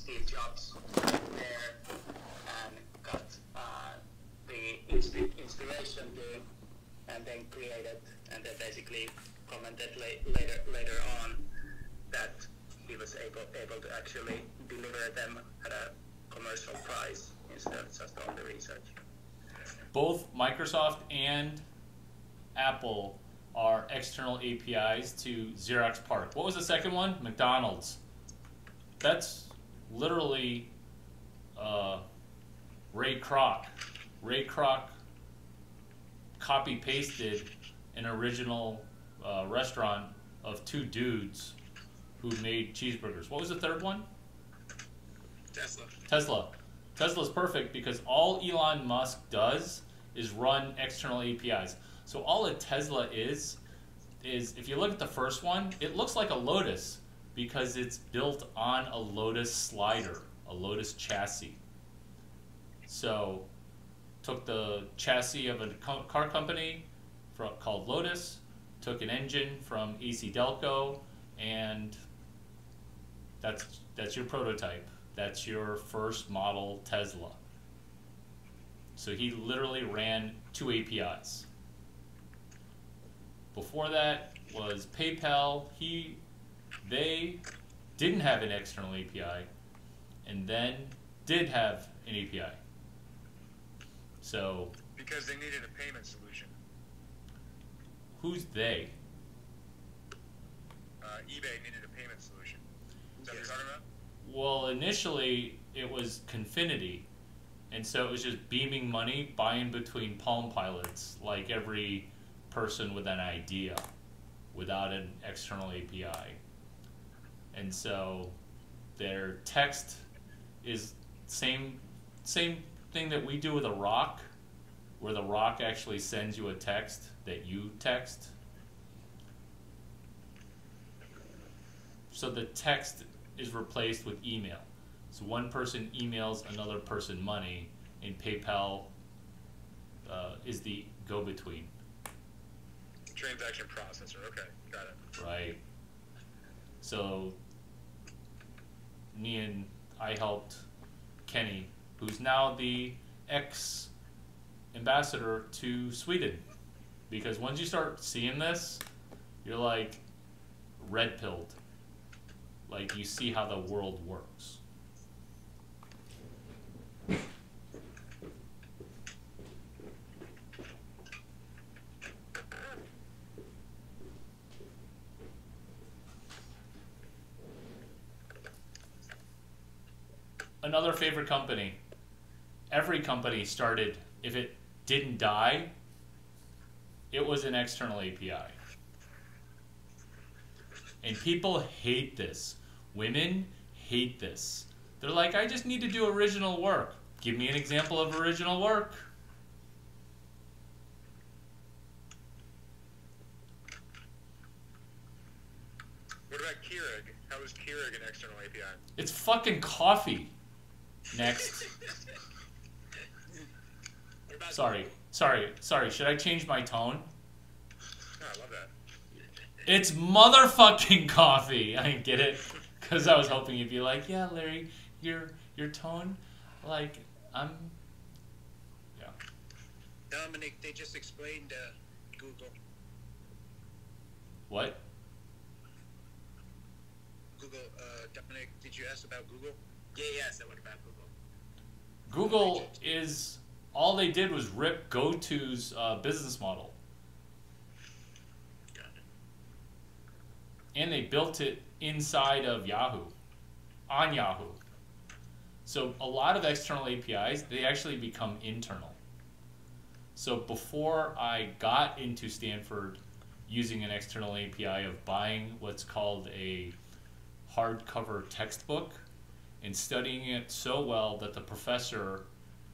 Steve Jobs there and got the inspiration to, and then created, and then basically commented later on that he was able to actually deliver them at a commercial price instead of just on the research. Both Microsoft and Apple are external APIs to Xerox PARC. What was the second one? McDonald's. That's literally Ray Kroc. Ray Kroc copy-pasted an original restaurant of two dudes who made cheeseburgers. What was the third one? Tesla. Tesla's perfect because all Elon Musk does is run external APIs. So all a Tesla is if you look at the first one, it looks like a Lotus because it's built on a Lotus slider, a Lotus chassis. So took the chassis of a car company called Lotus, took an engine from AC Delco, and that's your prototype. That's your first model Tesla. So he literally ran two APIs. Before that was PayPal. They didn't have an external API, and then did have an API. So because they needed a payment solution. Who's they? eBay needed a payment solution. Is that what you're talking about? Well, initially it was Confinity, and so it was just beaming money, buying between Palm Pilots, like every person with an idea, without an external API. And so their text is same thing that we do with a rock, where the rock actually sends you a text that you text. So the text is replaced with email. So one person emails another person money, and PayPal is the go-between. Transaction processor, okay, got it. Right. So me and I helped Kenny, who's now the ex-ambassador to Sweden. Because once you start seeing this, you're like red-pilled. Like you see how the world works. Another favorite company. Every company started, if it didn't die, it was an external API. And people hate this. Women hate this. They're like, I just need to do original work. Give me an example of original work. What about Keurig? How is Keurig an external API? It's fucking coffee. Next. Sorry. Should I change my tone? Oh, I love that. It's motherfucking coffee. I get it. Because I was hoping you'd be like, yeah, Larry, your tone, like, yeah. Dominic, they just explained Google. What? Google, Dominic, did you ask about Google? Yes, I went about Google. Google is, all they did was rip GoTo's business model. Got it. And they built it inside of Yahoo, on Yahoo. So a lot of external APIs, they actually become internal. So before I got into Stanford using an external API of buying what's called a hardcover textbook and studying it so well that the professor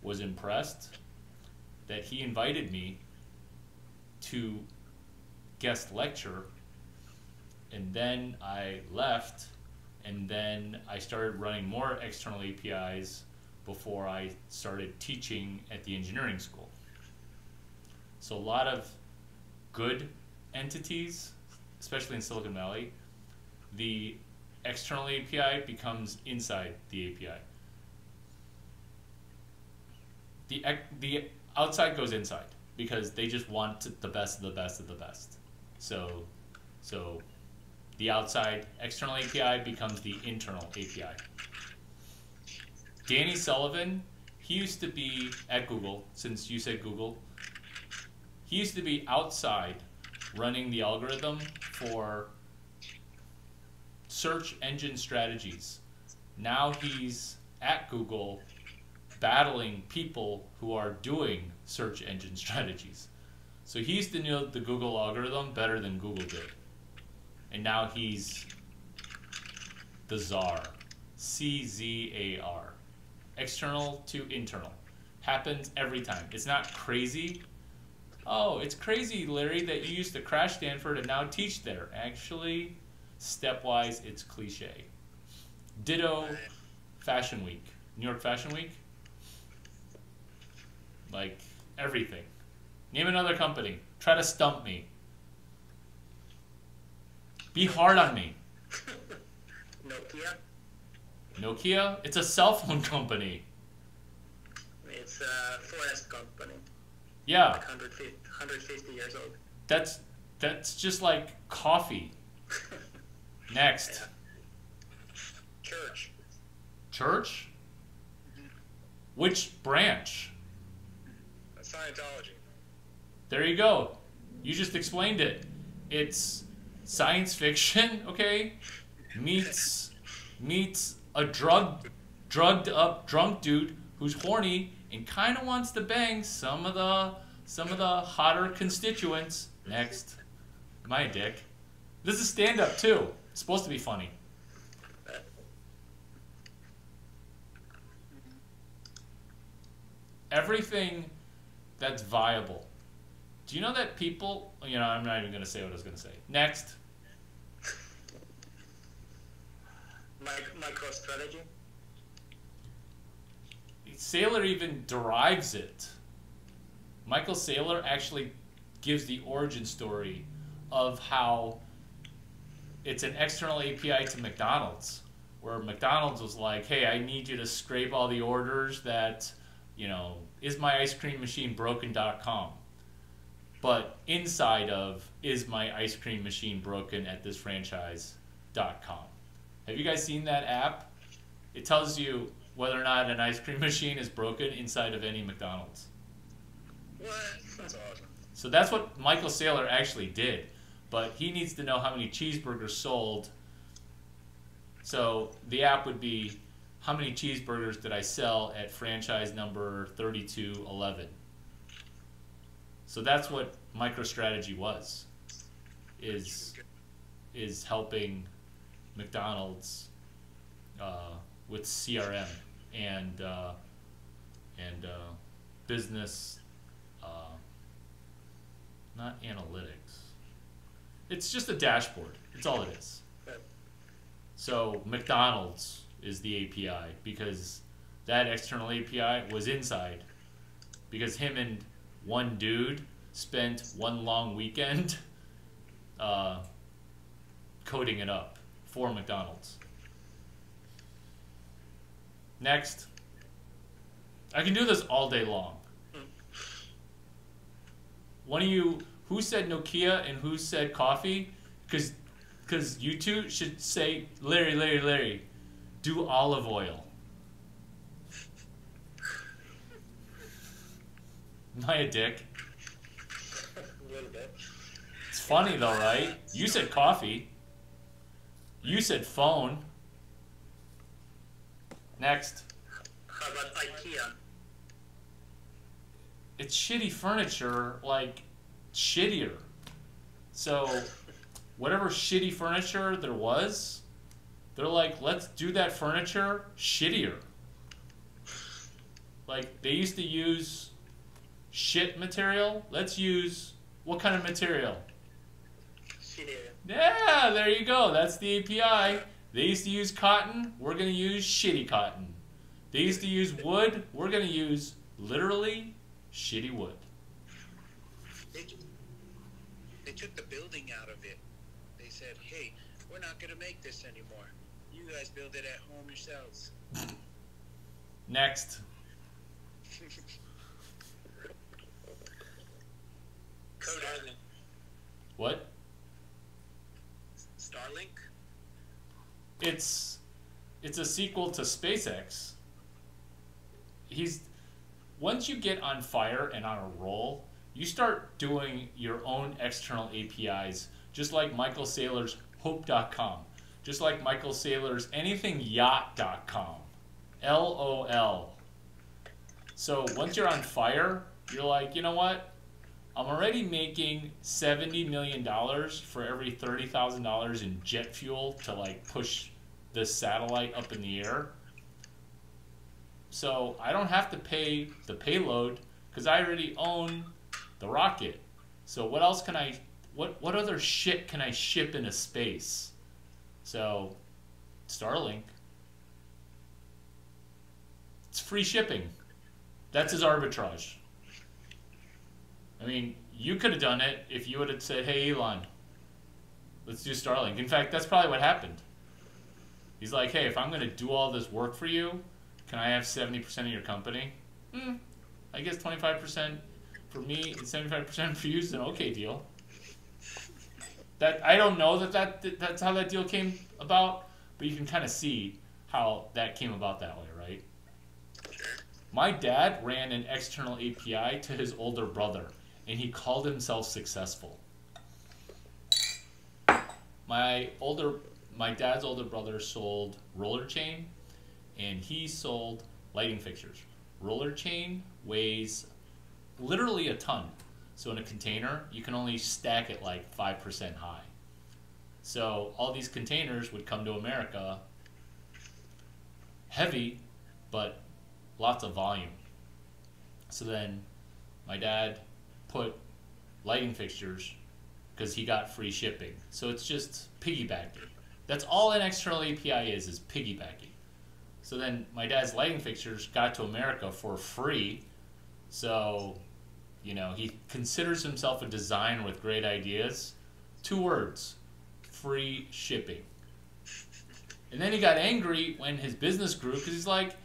was impressed that he invited me to guest lecture. And then I left, and then I started running more external APIs before I started teaching at the engineering school. So a lot of good entities, especially in Silicon Valley, the external API becomes inside the API. The outside goes inside because they just want the best of the best of the best. So the outside external API becomes the internal API. Danny Sullivan, he used to be at Google, since you said Google. He used to be outside running the algorithm for search engine strategies. Now he's at Google battling people who are doing search engine strategies. So he used to know the Google algorithm better than Google did. And now he's the czar. CZAR. External to internal. Happens every time. It's not crazy. Oh, it's crazy, Larry, that you used to crash Stanford and now teach there. Actually, stepwise, it's cliche. Ditto Fashion Week. New York Fashion Week? Like, everything. Name another company. Try to stump me. Be hard on me. Nokia. Nokia? It's a cell phone company. It's a forest company. Yeah. Like 150 years old. That's just like coffee. Next. Yeah. Church. Church? Which branch? Scientology. There you go. You just explained it. It's science fiction, okay? Meets a drugged up drunk dude who's horny and kind of wants to bang some of the hotter constituents. Next. Am I a dick? This is stand up too. It's supposed to be funny. Everything that's viable. Do you know that people, I'm not even going to say what I was going to say. Next. MicroStrategy. Saylor even derives it. Michael Saylor actually gives the origin story of how it's an external API to McDonald's, where McDonald's was like, hey, I need you to scrape all the orders that, is my ice cream machine broken.com. But inside of is my ice cream machine broken at this franchise.com. Have you guys seen that app? It tells you whether or not an ice cream machine is broken inside of any McDonald's. What? That's awesome. So that's what Michael Saylor actually did. But he needs to know how many cheeseburgers sold. So the app would be, how many cheeseburgers did I sell at franchise number 3211? So that's what MicroStrategy was, is helping McDonald's with CRM and business, not analytics. It's just a dashboard. It's all it is. So McDonald's is the API because that external API was inside because him and one dude spent one long weekend coding it up for McDonald's. Next. I can do this all day long. One of you, who said Nokia and who said coffee? Because you two should say, Larry, do olive oil. Am I a dick? A little bit. It's funny though, right? You said coffee. You said phone. Next. How about IKEA? It's shitty furniture, like shittier. So whatever shitty furniture there was, they're like, let's do that furniture shittier. Like they used to use shit material. Let's use what kind of material? Shittier. Yeah, there you go. That's the API. They used to use cotton. We're going to use shitty cotton. They used to use wood. We're going to use literally shitty wood. They took the building out of it. They said, hey, we're not going to make this anymore. You guys build it at home yourselves. Next. Starlink. What? Starlink? It's a sequel to SpaceX. Once you get on fire and on a roll, you start doing your own external APIs, just like Michael Saylor's Hope.com, just like Michael Saylor's AnythingYacht.com. LOL. So once you're on fire, you're like, you know what? I'm already making $70 million for every $30,000 in jet fuel to like push this satellite up in the air. So I don't have to pay the payload because I already own the rocket. So what else can what other shit can I ship into space? So Starlink. It's free shipping. That's his arbitrage. I mean, you could have done it if you would have said, hey, Elon, let's do Starlink. In fact, that's probably what happened. He's like, hey, if I'm going to do all this work for you, can I have 70% of your company? I guess 25% for me and 75% for you is an okay deal. I don't know that's how that deal came about, but you can kind of see how that came about that way, right? My dad ran an external API to his older brother, and he called himself successful. My dad's older brother sold roller chain, and he sold lighting fixtures. Roller chain weighs literally a ton. So in a container, you can only stack it like 5% high. So all these containers would come to America heavy, but lots of volume. So then my dad put lighting fixtures because he got free shipping. So it's just piggybacking. That's all an external API is piggybacking. So then my dad's lighting fixtures got to America for free. So, you know, he considers himself a designer with great ideas. 2 words, free shipping. And then he got angry when his business grew because he's like,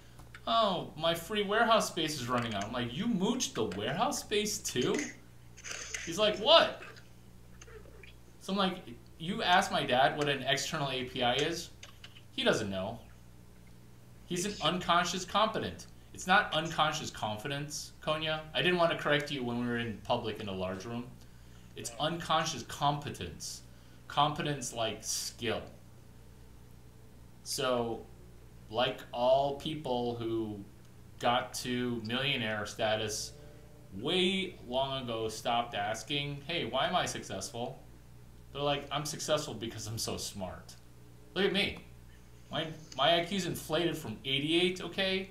oh, my free warehouse space is running out. I'm like, you mooched the warehouse space too? He's like, what? So I'm like, you ask my dad what an external API is? He doesn't know. He's an unconscious competent. It's not unconscious confidence, Konya. I didn't want to correct you when we were in public in a large room. It's unconscious competence. Competence like skill. So, like all people who got to millionaire status way long ago stopped asking, hey, why am I successful? They're like, I'm successful because I'm so smart. Look at me. My IQ's inflated from 88, okay,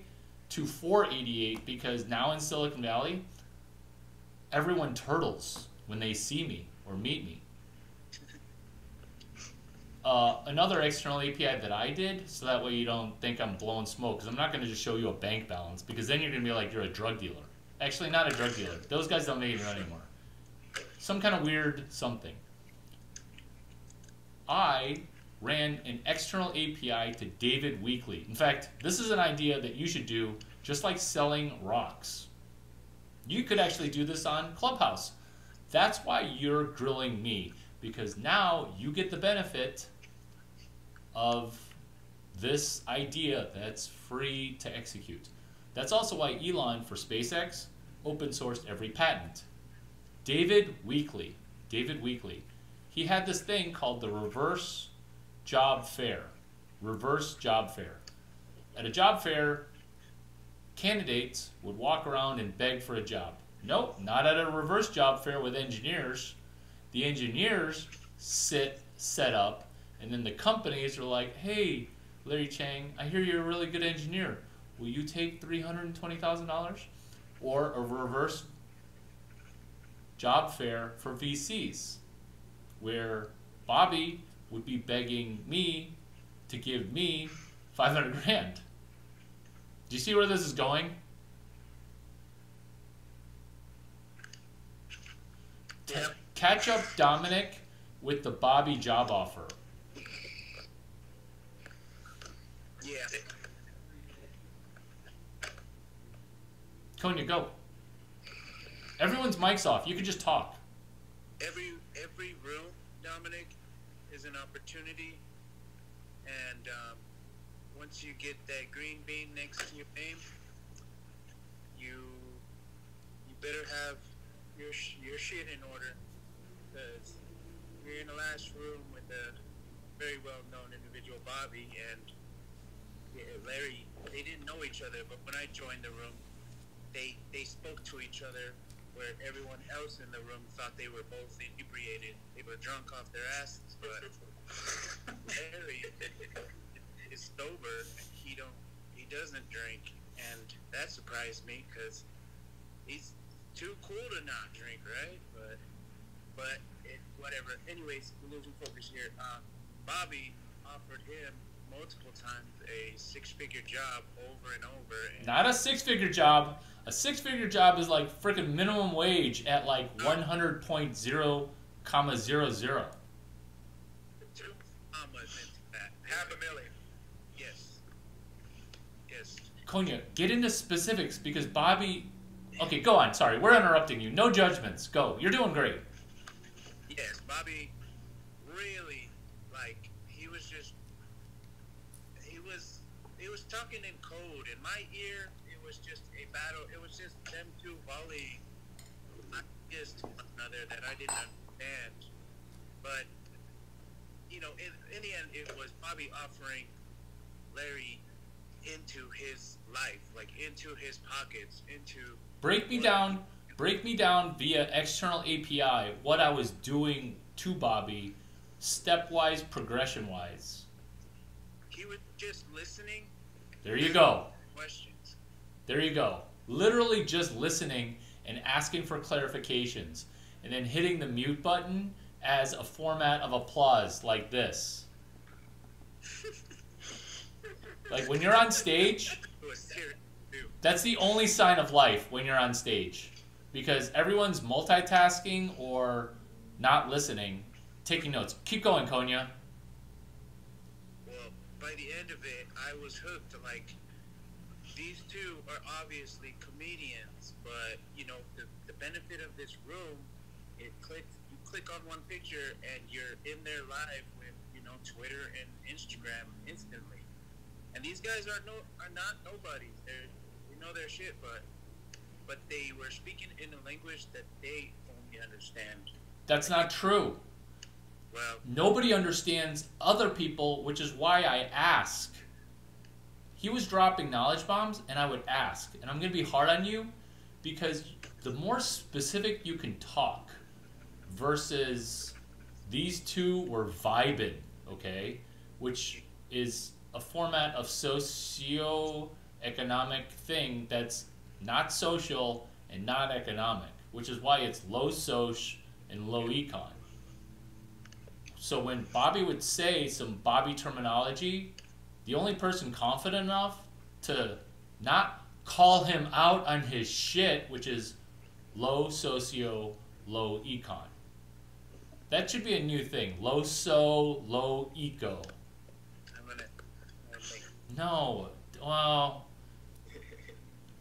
to 488 because now in Silicon Valley, everyone turtles when they see me or meet me. Another external API that I did, so that way you don't think I'm blowing smoke, because I'm not going to just show you a bank balance, because then you're going to be like you're a drug dealer. Actually, not a drug dealer. Those guys don't make it anymore. Some kind of weird something. I ran an external API to David Weekly. In fact, this is an idea that you should do just like selling rocks. You could actually do this on Clubhouse. That's why you're grilling me, because now you get the benefit of this idea that's free to execute. That's also why Elon for SpaceX open sourced every patent. David Weekly, he had this thing called the reverse job fair. Reverse job fair. At a job fair, candidates would walk around and beg for a job. Nope, not at a reverse job fair with engineers. The engineers set up, and then the companies are like, hey, Larry Chang, I hear you're a really good engineer. Will you take $320,000? Or a reverse job fair for VCs, where Bobby would be begging me to give me 500 grand. Do you see where this is going? Yeah. Catch up Dominic with the Bobby job offer. Yeah. Konya, go. Everyone's mic's off. You can just talk. Every room, Dominic, is an opportunity, and once you get that green bean next to your name, you better have your shit in order, because you're in the last room with a very well-known individual, Bobby, and Larry. They didn't know each other, but when I joined the room, they spoke to each other, where everyone else in the room thought they were both inebriated. They were drunk off their asses, but Larry is sober. He doesn't drink, and that surprised me, because he's too cool to not drink, right? But whatever. Anyways, we're losing focus here. Bobby offered him multiple times a six-figure job over and over. And Not a six-figure job. A six-figure job is like freaking minimum wage at like 100.0, 0,00. 2 commas into that. $500,000. Yes. Yes. Konya, get into specifics because Bobby... Okay, go on. Sorry, we're interrupting you. No judgments. Go. You're doing great. Yes, Bobby really, he was talking in code. In my ear, it was just a battle. It was just them two volleying ideas to one another that I didn't understand. But, in the end, it was Bobby offering Larry into his life, like into his pockets, into... Break me down via external API what I was doing to Bobby, stepwise, progression-wise. He was just listening. There you go. Questions. There you go. Literally just listening and asking for clarifications, and then hitting the mute button as a format of applause like this. Like when you're on stage, that's the only sign of life when you're on stage. Because everyone's multitasking or not listening, taking notes. Keep going, Konya. Well, by the end of it, I was hooked. Like, these two are obviously comedians, but, the benefit of this room, you click on one picture and you're in their live with, Twitter and Instagram instantly. And these guys are not nobodies. They know their shit, but they were speaking in a language that they only understand. That's not true. Well, Nobody understands other people, which is why I ask. He was dropping knowledge bombs, and I would ask. And I'm going to be hard on you, because the more specific you can talk, versus these two were vibing, okay? Which is a format of socio-economic thing that's not social and not economic, which is why it's low soc and low econ. So when Bobby would say some Bobby terminology, the only person confident enough to not call him out on his shit, which is low socio, low econ. That should be a new thing. Low so, low eco. I'm gonna make... No, well,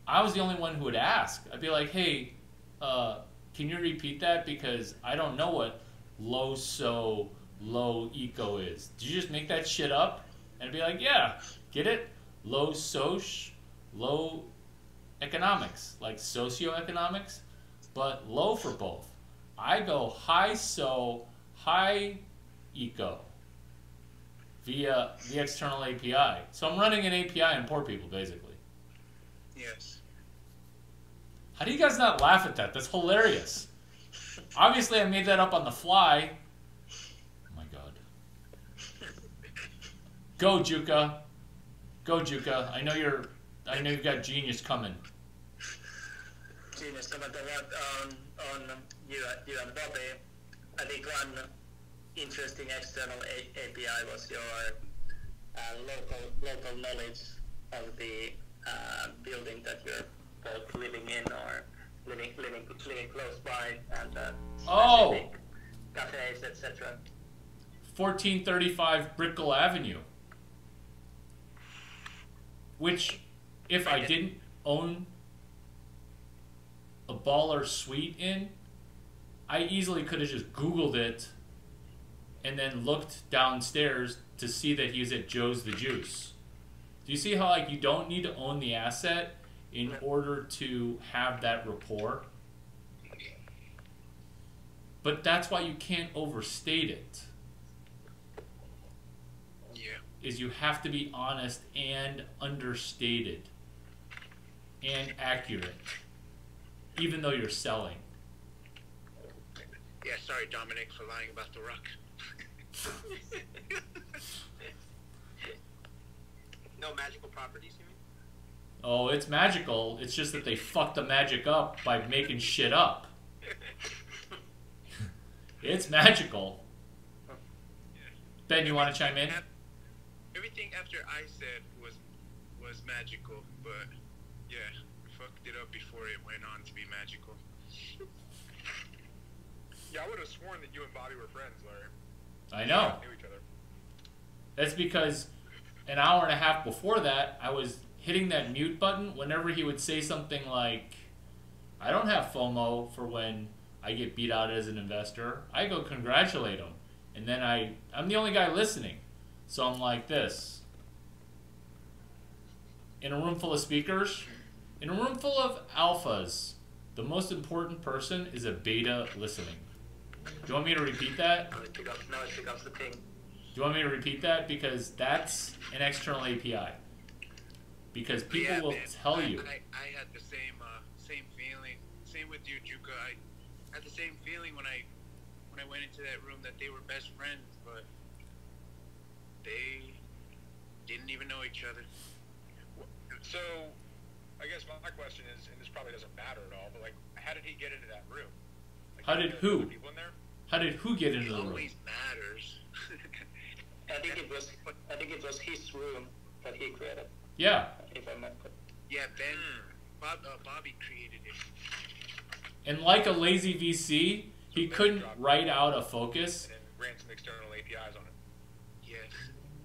I was the only one who would ask. I'd be like, hey, can you repeat that? Because I don't know what low so, low eco is. Did you just make that shit up? And I'd be like, yeah, get it? Low soc, low economics, like socioeconomics, but low for both. I go high so, high eco via the external API. So I'm running an API on poor people, basically. Yes. How do you guys not laugh at that? That's hilarious. Obviously, I made that up on the fly. Oh my god. Go, Juka. Go, Juka. I know you've got genius coming. Genius comment on you and Bobby. I think one interesting external API was your local knowledge of the building that you're both living in or living close by, and cafes, etc. 1435 Brickell Avenue. Which, if I didn't own a baller suite in, I easily could have just Googled it and then looked downstairs to see that he's at Joe's the Juice. Do you see how like you don't need to own the asset in order to have that rapport? But that's why you can't overstate it. Yeah. Is you have to be honest and understated and accurate, even though you're selling. Yeah, sorry, Dominic, for lying about the rock. No magical properties, you mean? Oh, it's magical. It's just that they fucked the magic up by making shit up. It's magical. Ben, you want to chime in? Everything after I said was magical, but yeah, fucked it up before it went on to be magical. Yeah, I would have sworn that you and Bobby were friends, Larry. I know. You knew each other. That's because an hour and a half before that, I was hitting that mute button whenever he would say something like, I don't have FOMO for when I get beat out as an investor. I go congratulate him. And then I'm the only guy listening. So I'm like this. In a room full of speakers, in a room full of alphas, the most important person is a beta listening. Do you want me to repeat that? No, it becomes the thing. Do you want me to repeat that? Because that's an external API. Because people will tell you. I had the same feeling. Same with you, Juka. I had the same feeling when I went into that room that they were best friends, but they didn't even know each other. So, I guess my question is, and this probably doesn't matter at all, but like, how did he get into that room? Like, How did there who? other people in there? How did who get into It the room? always matters. I think it was his room that he created. Yeah. If I'm not. Yeah, Ben, Bobby created it. And like a lazy VC, he couldn't write out a focus. And then ran some external APIs on it. Yes.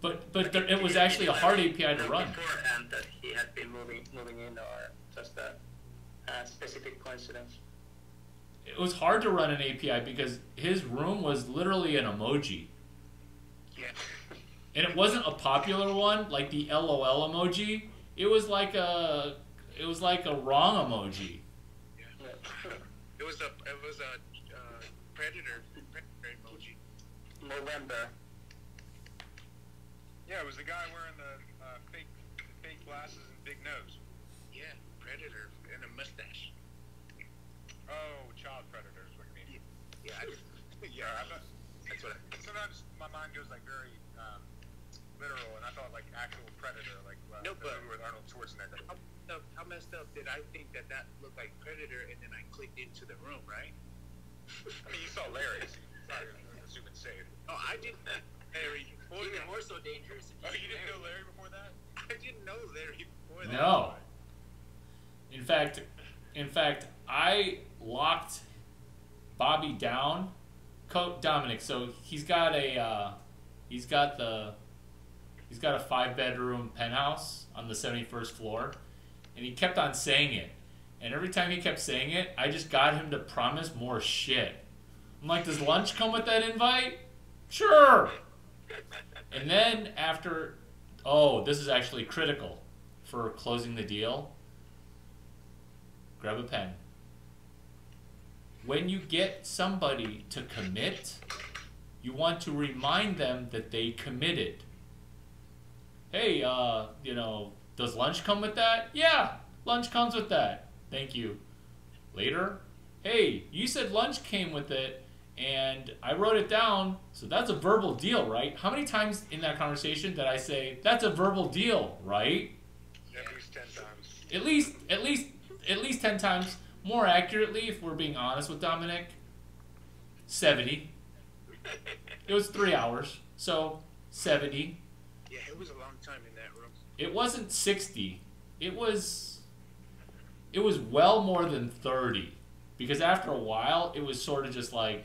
But it was actually a hard API to run. Beforehand that he had been moving in, or just a specific coincidence. It was hard to run an API because his room was literally an emoji. Yeah. And it wasn't a popular one like the LOL emoji. It was like a wrong emoji. Yeah. It was a predator emoji. November. Yeah, it was the guy wearing the fake glasses and big nose. Yeah, predator and a mustache. Oh, child predator is what you mean. Yeah. Yeah, that's what. Sometimes my mind goes like very literal, and I thought like actual predator, like No, the but- movie with Arnold Schwarzenegger. How messed up did I think that looked like predator, and then I clicked into the room, right? I mean, you saw Larry. It's not assuming safe. Oh, I didn't know Larry before Even that. more so dangerous. Oh, you didn't know Larry before that? I didn't know Larry before that. No. In fact, I locked Bobby down. Dominic, so he's got a 5-bedroom penthouse on the 71st floor, and he kept on saying it. And every time he kept saying it, I just got him to promise more shit. I'm like, does lunch come with that invite? Sure. And then after, this is actually critical for closing the deal. Grab a pen. When you get somebody to commit, you want to remind them that they committed. Hey, does lunch come with that? Yeah, lunch comes with that. Thank you. Later, hey, you said lunch came with it, and I wrote it down, so that's a verbal deal, right? How many times in that conversation did I say, that's a verbal deal, right? At least 10 times. At least 10 times. More accurately, if we're being honest with Dominic, 70. It was 3 hours, so 70. Yeah, it was a long time in that room. It wasn't 60. It was well more than 30. Because after a while, it was sort of just almost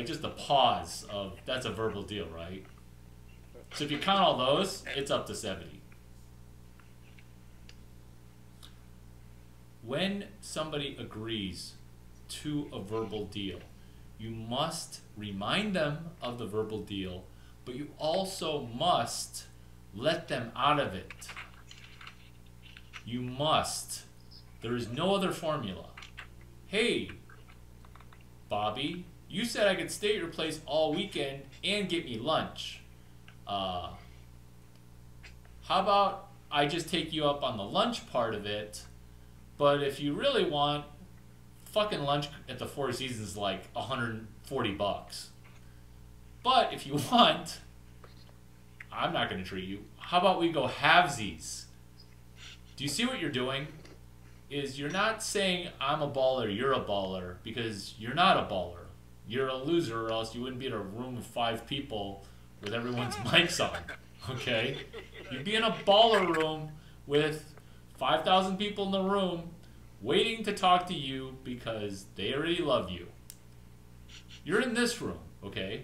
just a pause of, that's a verbal deal, right? So if you count all those, it's up to 70. When somebody agrees to a verbal deal, you must remind them of the verbal deal, but you also must let them out of it. You must. There is no other formula. Hey, Bobby, you said I could stay at your place all weekend and get me lunch. How about I just take you up on the lunch part of it, but if you really want, fucking lunch at the Four Seasons is like $140. But if you want, I'm not going to treat you. How about we go halvesies? Do you see what you're doing? Is you're not saying I'm a baller, you're a baller, because you're not a baller. You're a loser, or else you wouldn't be in a room of 5 people with everyone's mics on. Okay? You'd be in a baller room with 5,000 people in the room waiting to talk to you because they already love you. You're in this room, okay?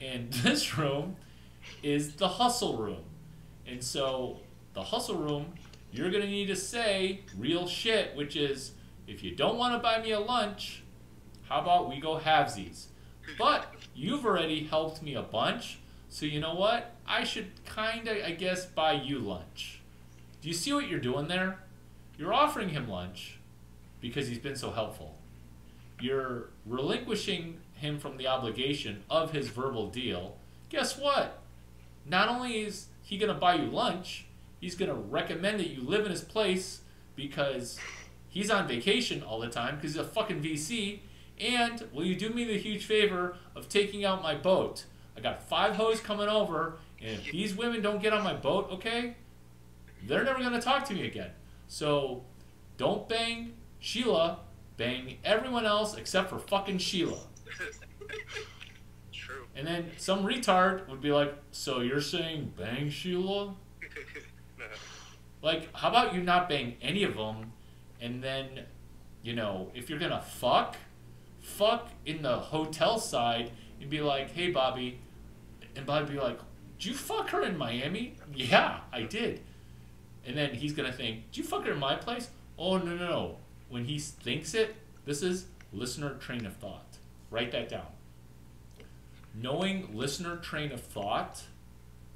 And this room is the hustle room. And so the hustle room, you're going to need to say real shit, which is, if you don't want to buy me a lunch, how about we go halvesies? But you've already helped me a bunch, so you know what? I should kind of, I guess, buy you lunch. Do you see what you're doing there? You're offering him lunch because he's been so helpful. You're relinquishing him from the obligation of his verbal deal. Guess what? Not only is he going to buy you lunch, he's going to recommend that you live in his place because he's on vacation all the time because he's a fucking VC. And will you do me the huge favor of taking out my boat? I got 5 hoes coming over, and if these women don't get on my boat, okay, they're never going to talk to me again. So don't bang Sheila, bang everyone else except for fucking Sheila. True. And then some retard would be like, so you're saying bang Sheila? Like, how about you not bang any of them, and then, you know, if you're gonna fuck in the hotel side and be like, hey, Bobby, and Bobby be like, did you fuck her in Miami? Yeah, I did. And then he's gonna think, did you fuck her in my place? Oh, no. When he thinks it, this is listener train of thought. Write that down. Knowing listener train of thought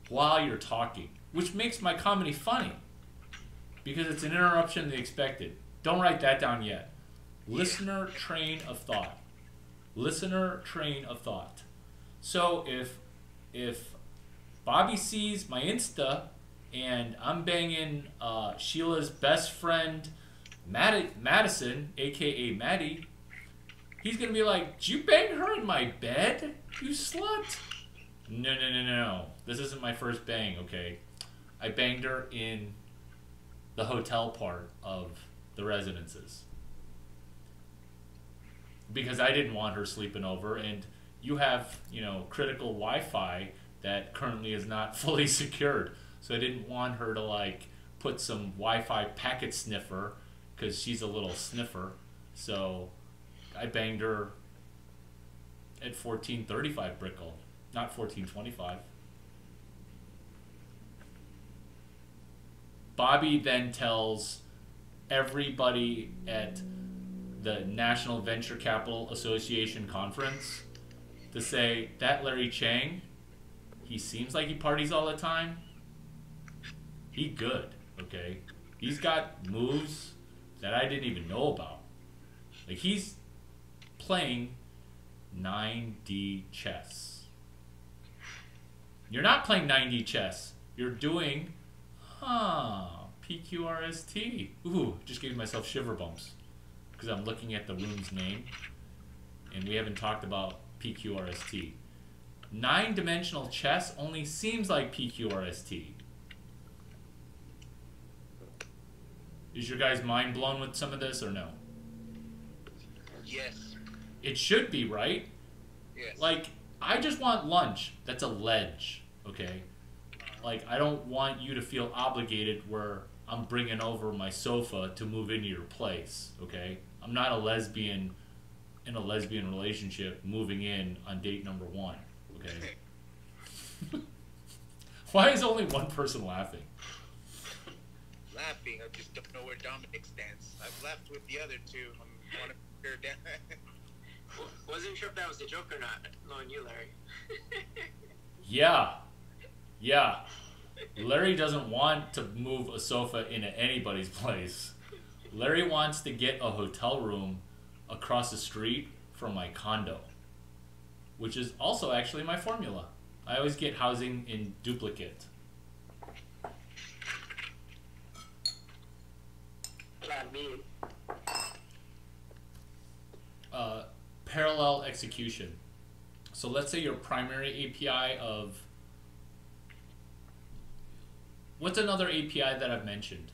while you're talking, which makes my comedy funny because it's an interruption they expected. Don't write that down yet. Listener train of thought. Listener train of thought. So if Bobby sees my Insta and I'm banging Sheila's best friend Madison, aka Maddie, he's gonna be like, did you bang her in my bed, you slut? No. This isn't my first bang, okay? I banged her in the hotel part of the residences. Because I didn't want her sleeping over, and you have, you know, critical Wi-Fi that currently is not fully secured. So I didn't want her to, like, put some Wi-Fi packet sniffer, because she's a little sniffer. So I banged her at 1435 Brickell, not 1425. Bobby then tells everybody at the National Venture Capital Association conference to say, that Larry Chang, he seems like he parties all the time. He good, okay? He's got moves that I didn't even know about. Like, he's playing 9D chess. You're not playing 9D chess. You're doing, PQRST. Ooh, just gave myself shiver bumps because I'm looking at the room's name, and we haven't talked about PQRST. 9-dimensional chess only seems like PQRST. Is your guys' mind blown with some of this or no? Yes. It should be, right? Yes. Like, I just want lunch. That's a ledge, okay? Like, I don't want you to feel obligated where I'm bringing over my sofa to move into your place, okay? I'm not a lesbian in a lesbian relationship moving in on date number 1, okay? Why is only one person laughing? Laughing. I just don't know where Dominic stands. I've laughed with the other two. I want to compare down. Wasn't sure if that was a joke or not, knowing you, Larry. Yeah. Yeah. Larry doesn't want to move a sofa into anybody's place. Larry wants to get a hotel room across the street from my condo, which is also actually my formula. I always get housing in duplicate. Plan B. Parallel execution. So let's say your primary API of... What's another API that I've mentioned?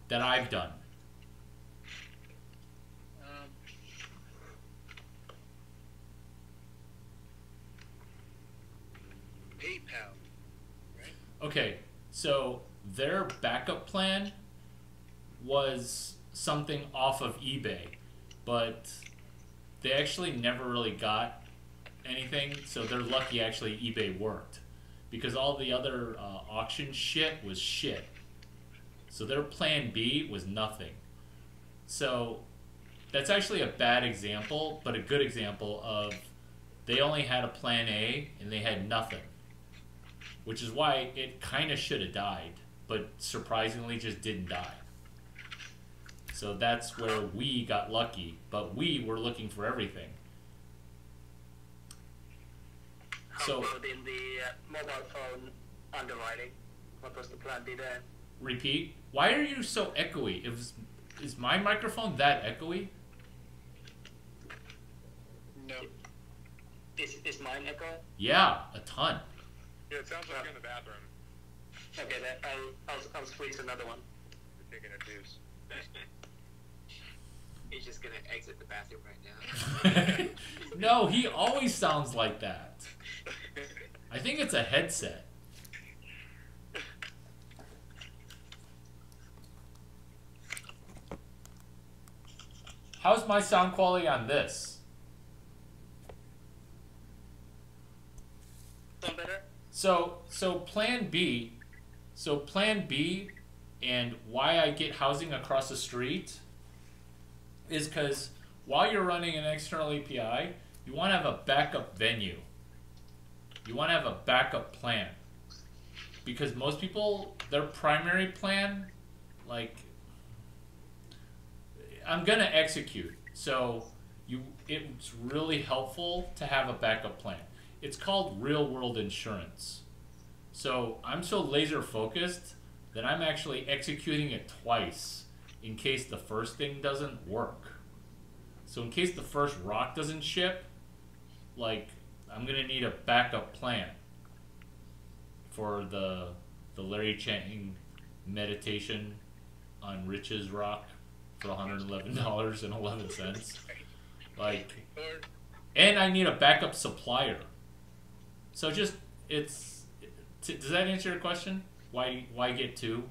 That I've done? PayPal, right? Okay, so their backup plan was something off of eBay, but they actually never really got anything, so they're lucky actually eBay worked, because all the other auction shit was shit. So their plan B was nothing. So that's actually a bad example, but a good example of they only had a plan A and they had nothing, which is why it kind of should have died, but surprisingly just didn't die. So that's where we got lucky, but we were looking for everything. How So- about in the mobile phone underwriting? What was the plan B there? Repeat. Why are you so echoey? Is my microphone that echoey? No. Is mine echo? Yeah, a ton. Yeah, it sounds like you're in the bathroom. Okay, then I'll squeeze another one. You're taking a deuce. He's just gonna exit the bathroom right now. No, he always sounds like that. I think it's a headset. How's my sound quality on this? Sound better? So plan B, and why I get housing across the street is because while you're running an external API, you want to have a backup venue. You want to have a backup plan. Because most people, their primary plan, like, I'm gonna execute. So it's really helpful to have a backup plan. It's called real world insurance. So I'm so laser focused that I'm actually executing it twice in case the first thing doesn't work. So in case the first rock doesn't ship, like, I'm gonna need a backup plan for the Larry Chang meditation on Rich's Rock for $111.11. Like, and I need a backup supplier. So just, does that answer your question? Why get two?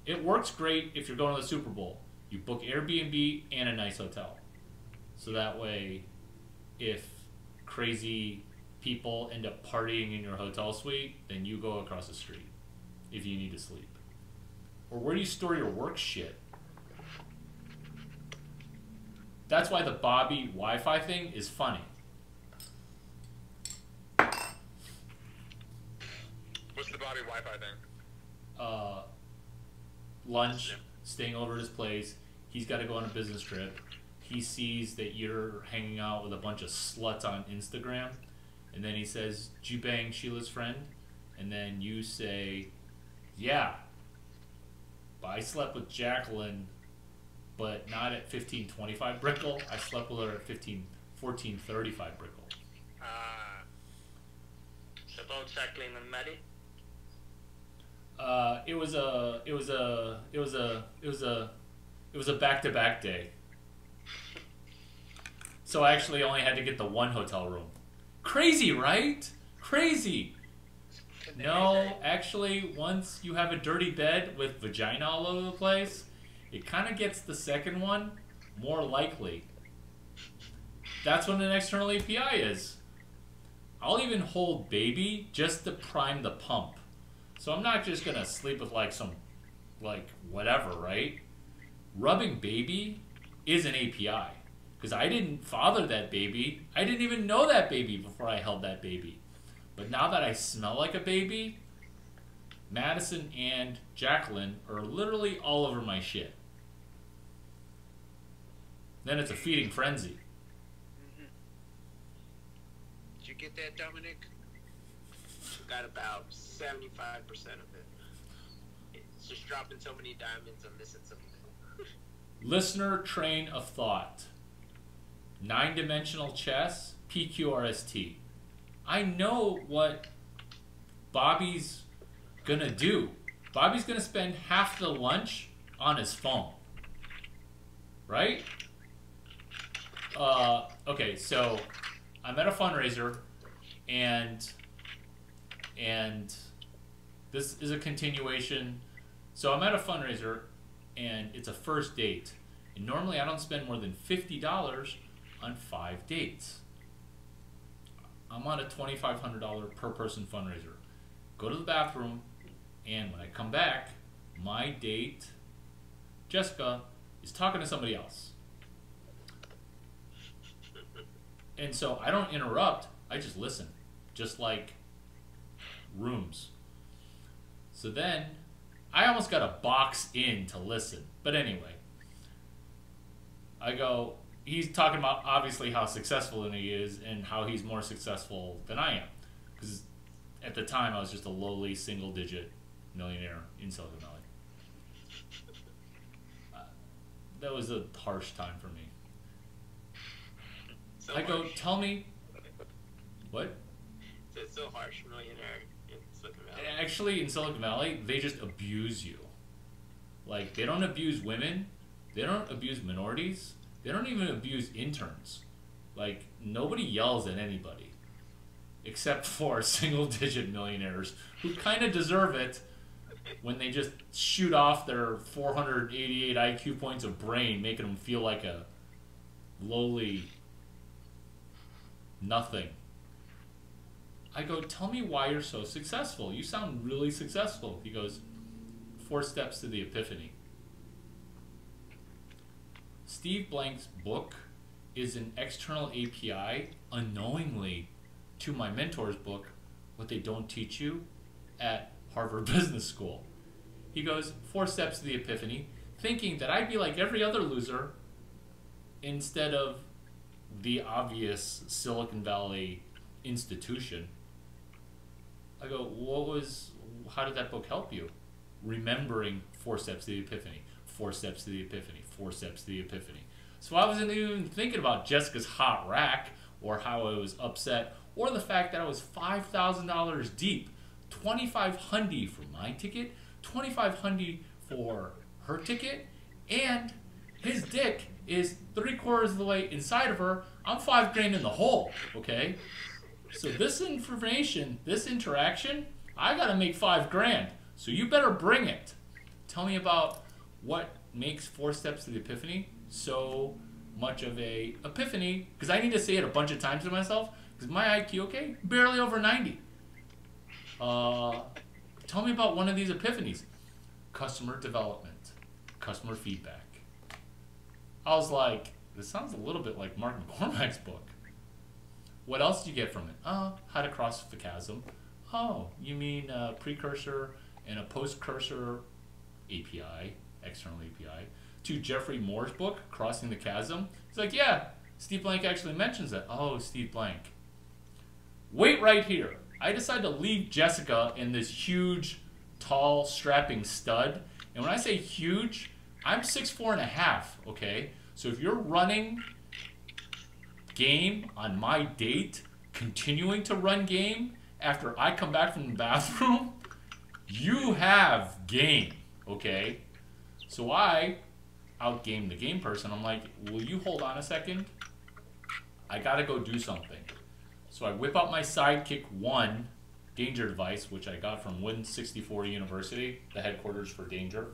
It works great if you're going to the Super Bowl. You book Airbnb and a nice hotel. So that way, if crazy people end up partying in your hotel suite, then you go across the street if you need to sleep. Or where do you store your work shit? That's why the Bobby Wi-Fi thing is funny. What's the Bobby Wi-Fi thing? Lunch, staying over at his place. He's got to go on a business trip. He sees that you're hanging out with a bunch of sluts on Instagram. And then he says, "Did you bang Sheila's friend?" And then you say, "Yeah, but I slept with Jacqueline, but not at 1525 Brickle. I slept with her at 1435 Brickle." About Jacqueline and Maddie? It was a back-to-back day. So I actually only had to get the one hotel room. Crazy, right? Crazy. No, actually, once you have a dirty bed with vagina all over the place, it kind of gets the second one more likely. That's what an external API is. I'll even hold baby just to prime the pump. So I'm not just gonna sleep with like some, like whatever, right? Rubbing baby is an API. Because I didn't father that baby. I didn't even know that baby before I held that baby. But now that I smell like a baby, Madison and Jacqueline are literally all over my shit. Then it's a feeding frenzy. Mm-hmm. Did you get that, Dominic? Got about 75% of it. It's just dropping so many diamonds, I'm missing something. Listener train of thought. 9-dimensional chess, PQRST. I know what Bobby's gonna do. Bobby's gonna spend half the lunch on his phone. Right? Okay, so I'm at a fundraiser and this is a continuation. So I'm at a fundraiser and it's a first date. And normally I don't spend more than $50 on 5 dates. I'm on a $2,500 per person fundraiser. Go to the bathroom, and when I come back, my date, Jessica, is talking to somebody else. And so I don't interrupt, I just listen. Just like rooms. So then, I almost got to box in to listen. But anyway, I go, he's talking about obviously how successful he is and how he's more successful than I am. Because at the time I was just a lowly single-digit millionaire in Silicon Valley. That was a harsh time for me. So I go, harsh. tell me, what? It's so harsh, millionaire in Silicon Valley. Actually, in Silicon Valley, they just abuse you. Like, they don't abuse women. They don't abuse minorities. They don't even abuse interns. Like, nobody yells at anybody. Except for single-digit millionaires who kind of deserve it when they just shoot off their 488 IQ points of brain, making them feel like a lowly nothing. I go, tell me why you're so successful. You sound really successful. He goes, 4 steps to the epiphany. Steve Blank's book is an external API unknowingly to my mentor's book, What They Don't Teach You at Harvard Business School. He goes, 4 steps to the epiphany, thinking that I'd be like every other loser instead of the obvious Silicon Valley institution. I go, how did that book help you? Remembering 4 steps to the epiphany, 4 steps to the epiphany, 4 steps to the epiphany. So I wasn't even thinking about Jessica's hot rack or how I was upset or the fact that I was $5,000 deep. $2,500 for my ticket, $2,500 for her ticket, and his dick is 3/4 of the way inside of her. I'm $5,000 in the hole, okay? So this information, this interaction, I gotta make $5,000. So you better bring it. Tell me about what makes 4 steps to the epiphany so much of a epiphany, because I need to say it a bunch of times to myself, because my IQ, okay, barely over 90. Tell me about one of these epiphanies. Customer development, customer feedback. I was like, this sounds a little bit like Mark McCormack's book. What else do you get from it? How to cross the chasm. Oh, you mean a precursor and a post-cursor API, external API, to Jeffrey Moore's book, Crossing the Chasm. He's like, yeah, Steve Blank actually mentions that. Oh, Steve Blank. Wait right here. I decided to leave Jessica in this huge, tall, strapping stud. And when I say huge, I'm 6'4.5", okay? So if you're running game on my date, continuing to run game after I come back from the bathroom, you have game, okay? So I outgame the game person. I'm like, will you hold on a second? I gotta go do something. So I whip out my Sidekick 1 Danger device, which I got from Win64 University, the headquarters for Danger.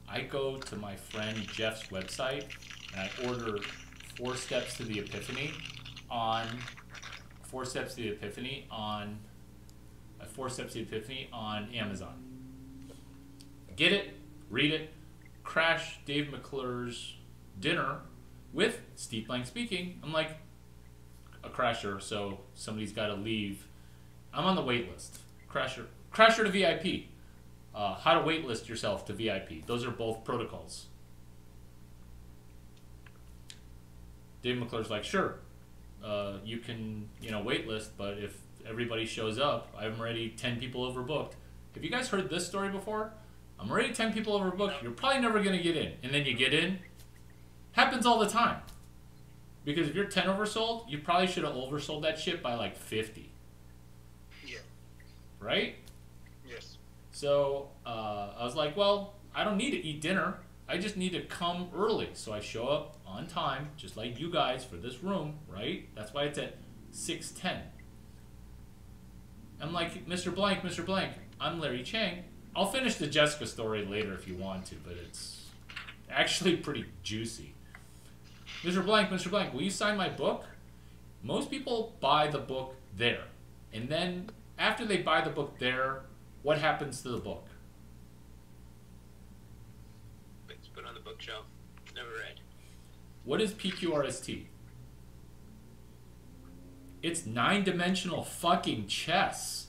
I go to my friend Jeff's website and I order 4 steps to the epiphany on Four Steps to the Epiphany on Amazon. Get it, read it, crash Dave McClure's dinner with Steve Blank speaking. I'm like a crasher, so somebody's got to leave. I'm on the wait list. Crasher to VIP. How to wait list yourself to VIP. Those are both protocols. Dave McClure's like, sure, you can, wait list, but if everybody shows up, I'm already 10 people overbooked. Have you guys heard this story before? I'm already 10 people overbooked. You're probably never going to get in. And then you get in. Happens all the time. Because if you're 10 oversold, you probably should have oversold that shit by like 50. Yeah. Right? Yes. So I was like, well, I don't need to eat dinner. I just need to come early. So I show up on time, just like you guys, for this room, right? That's why it's at 6:10. I'm like, Mr. Blank, I'm Larry Chang. I'll finish the Jessica story later if you want to, but it's actually pretty juicy. Mr. Blank, will you sign my book? Most people buy the book there. And then after they buy the book there, what happens to the book? It's put on the bookshelf. Never read. What is PQRST? It's 9-dimensional fucking chess.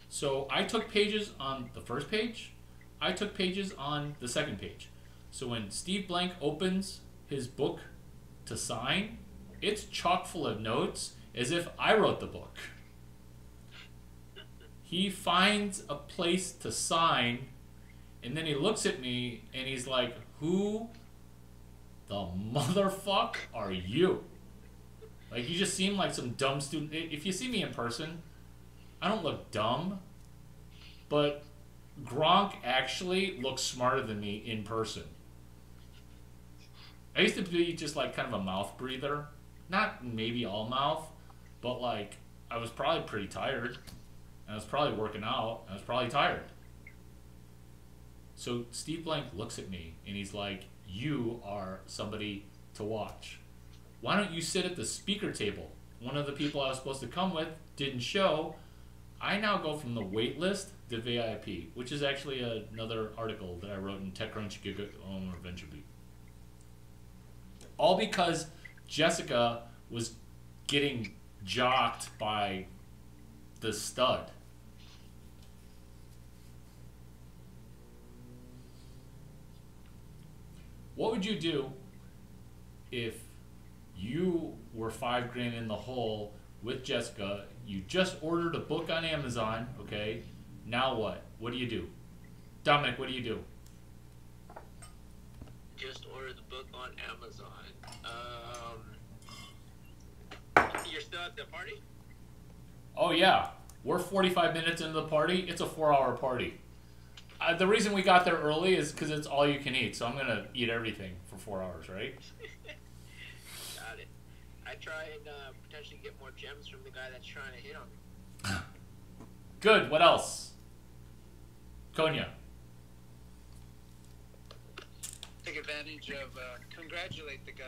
So I took pages on the first page. I took pages on the second page. So when Steve Blank opens his book to sign, it's chock full of notes as if I wrote the book. He finds a place to sign, and then he looks at me and he's like, who the motherfuck are you? Like, you just seem like some dumb student. If you see me in person, I don't look dumb, but Gronk actually looks smarter than me in person. I used to be just like kind of a mouth breather. Not maybe all mouth, but like I was probably pretty tired. I was probably working out. I was probably tired. So Steve Blank looks at me and he's like, you are somebody to watch. Why don't you sit at the speaker table? One of the people I was supposed to come with didn't show. I now go from the wait list to VIP, which is actually another article that I wrote in TechCrunch, GigaOM, or VentureBeat. All because Jessica was getting jocked by the stud. What would you do if you were $5,000 in the hole with Jessica? You just ordered a book on Amazon, okay? Now what? What do you do? Dominic, what do you do? Just ordered the book on Amazon. You're still at the party? Oh yeah, we're 45 minutes into the party. It's a 4-hour party. The reason we got there early is because it's all you can eat, so I'm gonna eat everything for 4 hours, right? Got it. I try and potentially get more gems from the guy that's trying to hit on me. Good. What else? Konya. Take advantage of, congratulate the guy